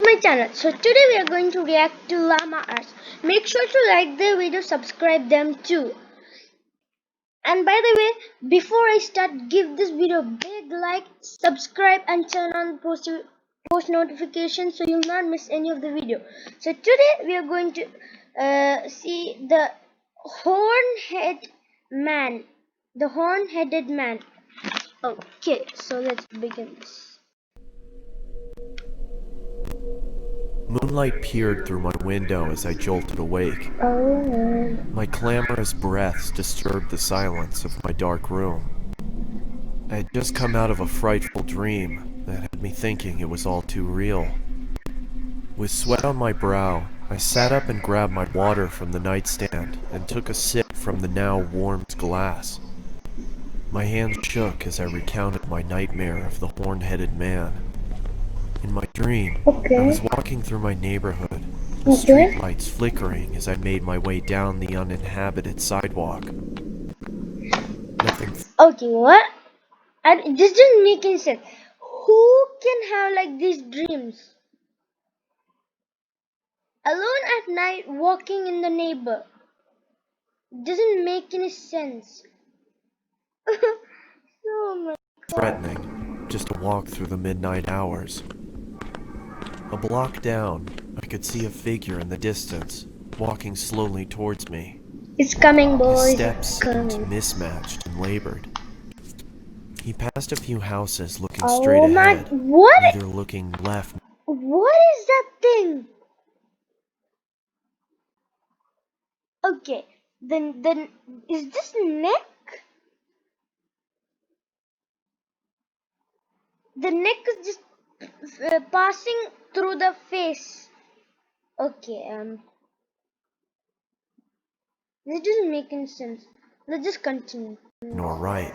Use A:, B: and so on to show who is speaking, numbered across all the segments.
A: My channel. So today we are going to react to llama arts. Make sure to like the video, subscribe them too. And by the way, before I start, give this video a big like, subscribe and turn on post notifications so you'll not miss any of the video. So today we are going to see the horn-headed man. The horn-headed man. Okay, so let's begin this.
B: Moonlight peered through my window as I jolted awake.
A: Oh.
B: My clamorous breaths disturbed the silence of my dark room. I had just come out of a frightful dream that had me thinking it was all too real. With sweat on my brow, I sat up and grabbed my water from the nightstand and took a sip from the now warmed glass. My hands shook as I recounted my nightmare of the horn-headed man. In my dream, I was walking through my neighborhood, the streetlights flickering as I made my way down the uninhabited sidewalk.
A: Okay, what? And this doesn't make any sense. Who can have like these dreams? Alone at night, walking in the neighbor. Doesn't make any sense. Oh my God.
B: Threatening, just to walk through the midnight hours. A block down, I could see a figure in the distance, walking slowly towards me.
A: It's coming, boys.
B: His steps seemed mismatched and labored. He passed a few houses looking straight ahead, neither looking left.
A: What is that thing? Okay, then is this neck? The neck is just passing through the face. Okay, this doesn't make any sense. Let's just continue.
B: Nor right.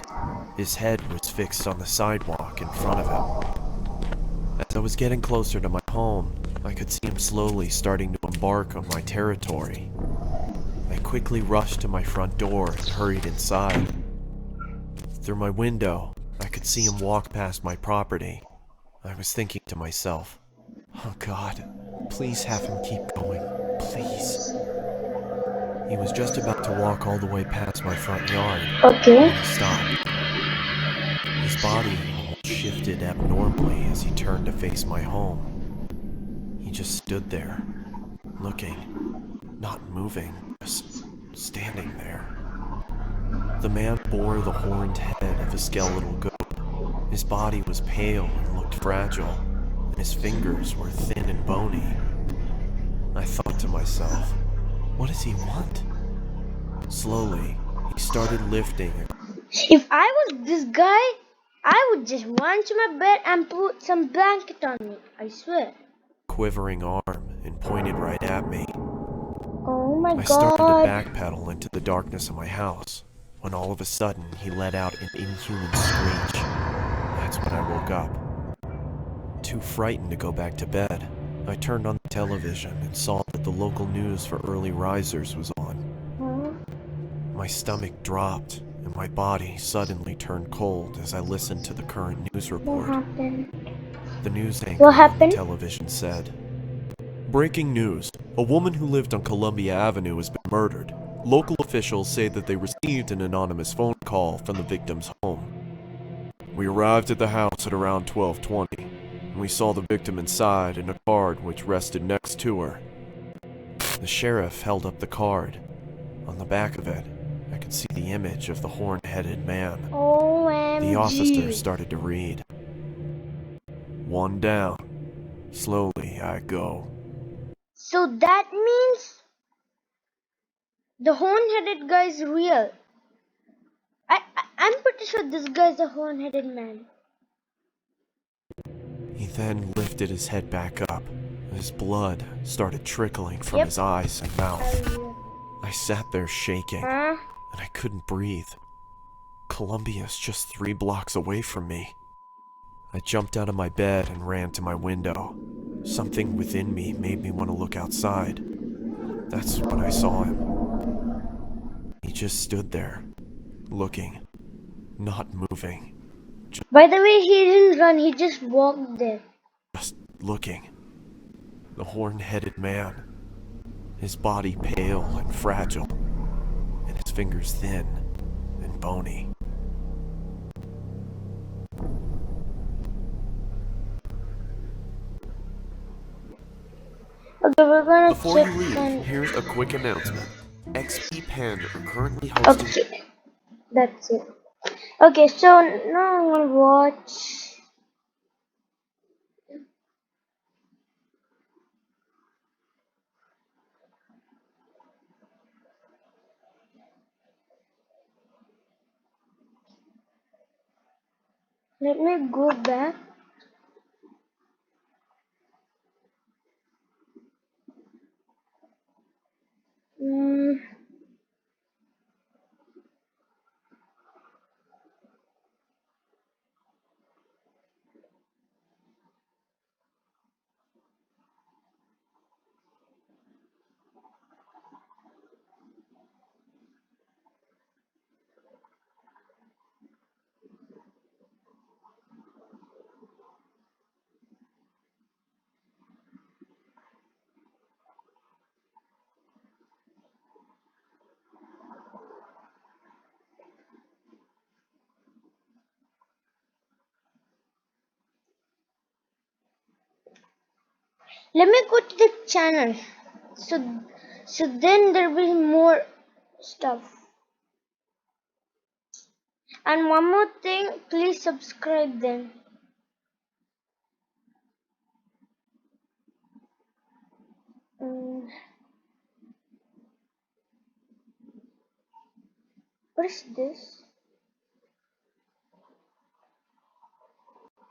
B: His head was fixed on the sidewalk in front of him. As I was getting closer to my home, I could see him slowly starting to embark on my territory. I quickly rushed to my front door and hurried inside. Through my window, I could see him walk past my property. I was thinking to myself, oh God, please have him keep going, please. He was just about to walk all the way past my front yard.
A: Okay.
B: He stopped. His body almost shifted abnormally as he turned to face my home. He just stood there, looking, not moving, just standing there. The man bore the horned head of a skeletal goat. His body was pale and looked fragile, and his fingers were thin and bony. I thought to myself, what does he want? Slowly, he started lifting.
A: If I was this guy, I would just run to my bed and put some blanket on me, I swear.
B: Quivering arm and pointed right at me.
A: Oh my God.
B: I started to backpedal into the darkness of my house, when all of a sudden he let out an inhuman screech. That's when I woke up. Too frightened to go back to bed, I turned on the television and saw that the local news for early risers was on. My stomach dropped, and my body suddenly turned cold as I listened to the current news report.
A: What happened?
B: The news anchor on the television said, "Breaking news. A woman who lived on Columbia Avenue has been murdered. Local officials say that they received an anonymous phone call from the victim's home. We arrived at the house at around 12:20, and we saw the victim inside in a card which rested next to her." The sheriff held up the card. On the back of it, I could see the image of the horn-headed man.
A: OMG.
B: The officer started to read. "One down. Slowly I go."
A: So that means the horn-headed guy is real. I'm pretty sure this guy is a horn-headed man.
B: He then lifted his head back up. His blood started trickling from his eyes and mouth. I sat there shaking, and I couldn't breathe. Columbia's just 3 blocks away from me. I jumped out of my bed and ran to my window. Something within me made me want to look outside. That's when I saw him. He just stood there, looking, not moving.
A: By the way, he didn't run, he just walked there.
B: Just looking. The horn-headed man. His body pale and fragile, and his fingers thin and bony.
A: Okay, we're gonna
B: Before
A: check
B: you leave,
A: on.
B: here's a quick announcement. XP Pen are currently hosting...
A: Okay, that's it. Okay, so now I'm gonna watch. Let me go back. Mm, let me go to the channel. So then there will be more stuff. And one more thing, please subscribe then. Mm, what is this?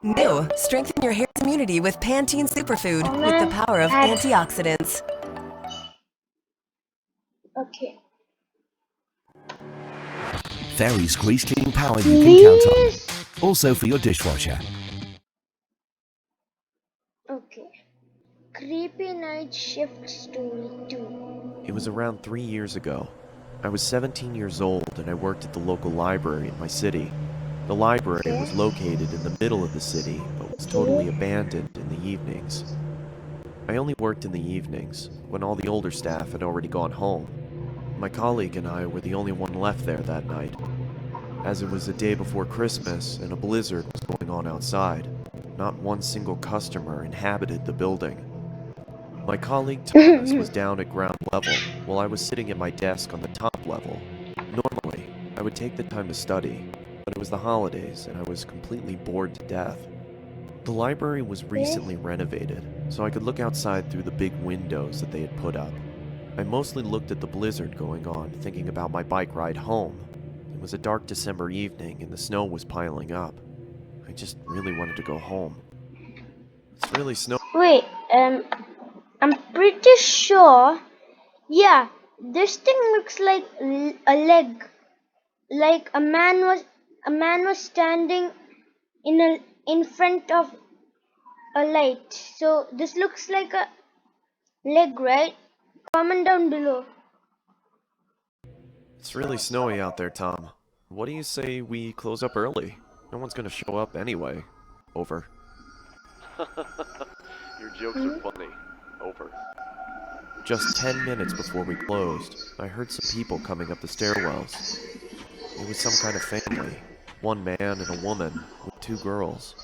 C: New, strengthen your hair's immunity with Pantene Superfood
A: Oh
C: with the
A: man,
C: power of
A: add.
C: antioxidants.
A: Okay.
D: Very squeeze clean power you can count on.
A: Please.
D: Also for your dishwasher.
A: Okay. Creepy night shift story 2.
B: It was around 3 years ago. I was 17 years old and I worked at the local library in my city. The library
A: Okay.
B: was located in the middle of the city, but was totally abandoned in the evenings. I only worked in the evenings, when all the older staff had already gone home. My colleague and I were the only one left there that night. As it was the day before Christmas and a blizzard was going on outside, not one single customer inhabited the building. My colleague Thomas was down at ground level, while I was sitting at my desk on the top level. Normally, I would take the time to study, but it was the holidays and I was completely bored to death. The library was recently renovated, so I could look outside through the big windows that they had put up. I mostly looked at the blizzard going on, thinking about my bike ride home. It was a dark December evening and the snow was piling up. I just really wanted to go home. It's really snowing.
A: Wait, I'm pretty sure. Yeah, this thing looks like a leg. Like a man was standing in front of a light. So this looks like a leg, right? Comment down below.
B: It's really snowy out there, Tom. What do you say we close up early? No one's gonna show up anyway. Over. Your jokes are funny. Over. Just 10 minutes before we closed, I heard some people coming up the stairwells. It was some kind of family. One man and a woman with 2 girls.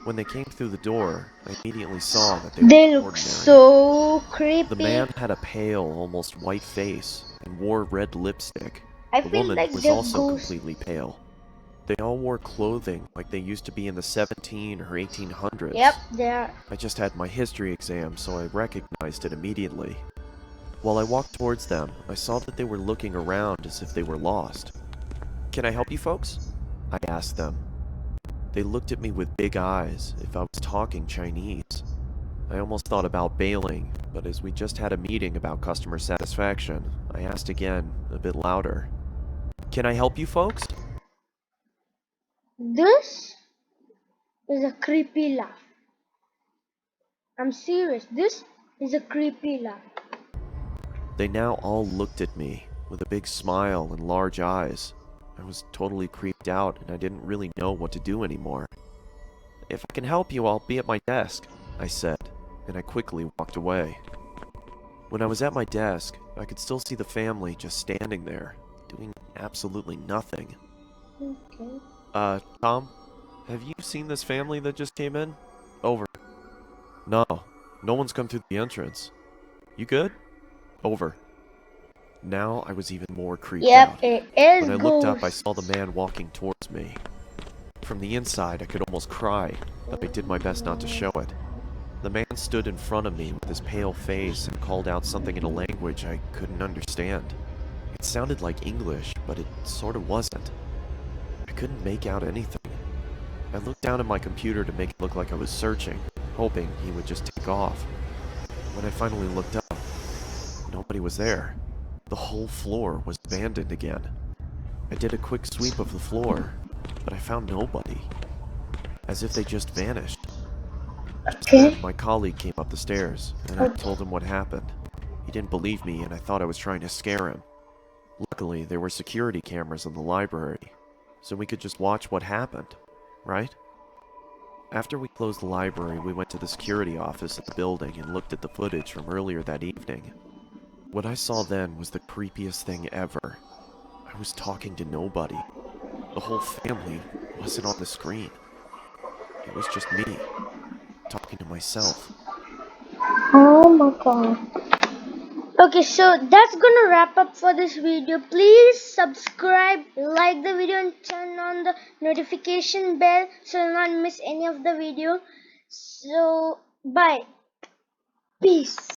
B: When they came through the door, I immediately saw that they
A: They
B: weren't
A: look
B: ordinary.
A: so creepy.
B: The man had a pale, almost white face and wore red lipstick.
A: I
B: The
A: feel
B: woman
A: like
B: was
A: they're
B: also
A: ghosts.
B: completely pale. They all wore clothing like they used to be in the 17 or 1800s.
A: Yep, they are.
B: I just had my history exam, so I recognized it immediately. While I walked towards them, I saw that they were looking around as if they were lost. "Can I help you folks?" I asked them. They looked at me with big eyes, if I was talking Chinese. I almost thought about bailing, but as we just had a meeting about customer satisfaction, I asked again, a bit louder. "Can I help you folks?"
A: This is a creepy laugh. I'm serious. This is a creepy laugh.
B: They now all looked at me, with a big smile and large eyes. I was totally creeped out, and I didn't really know what to do anymore. "If I can help you, I'll be at my desk," I said, and I quickly walked away. When I was at my desk, I could still see the family just standing there, doing absolutely nothing.
A: Okay.
B: Tom, have you seen this family that just came in? Over. No, no one's come through the entrance. You good? Over. Now I was even more creeped
A: Yep,
B: out.
A: it is
B: When I looked up, I
A: ghost.
B: saw the man walking towards me. From the inside, I could almost cry, but I did my best not to show it. The man stood in front of me with his pale face and called out something in a language I couldn't understand. It sounded like English, but it sort of wasn't. I couldn't make out anything. I looked down at my computer to make it look like I was searching, hoping he would just take off. When I finally looked up, nobody was there. The whole floor was abandoned again. I did a quick sweep of the floor, but I found nobody. As if they just vanished. Just
A: Okay.
B: then, my colleague came up the stairs, and I told him what happened. He didn't believe me, and I thought I was trying to scare him. Luckily, there were security cameras in the library, so we could just watch what happened, right? After we closed the library, we went to the security office of the building and looked at the footage from earlier that evening. What I saw then was the creepiest thing ever. I was talking to nobody. The whole family wasn't on the screen. It was just me, talking to myself.
A: Oh my god. Okay, so that's gonna wrap up for this video. Please subscribe, like the video, and turn on the notification bell so you'll not miss any of the video. So bye. Peace.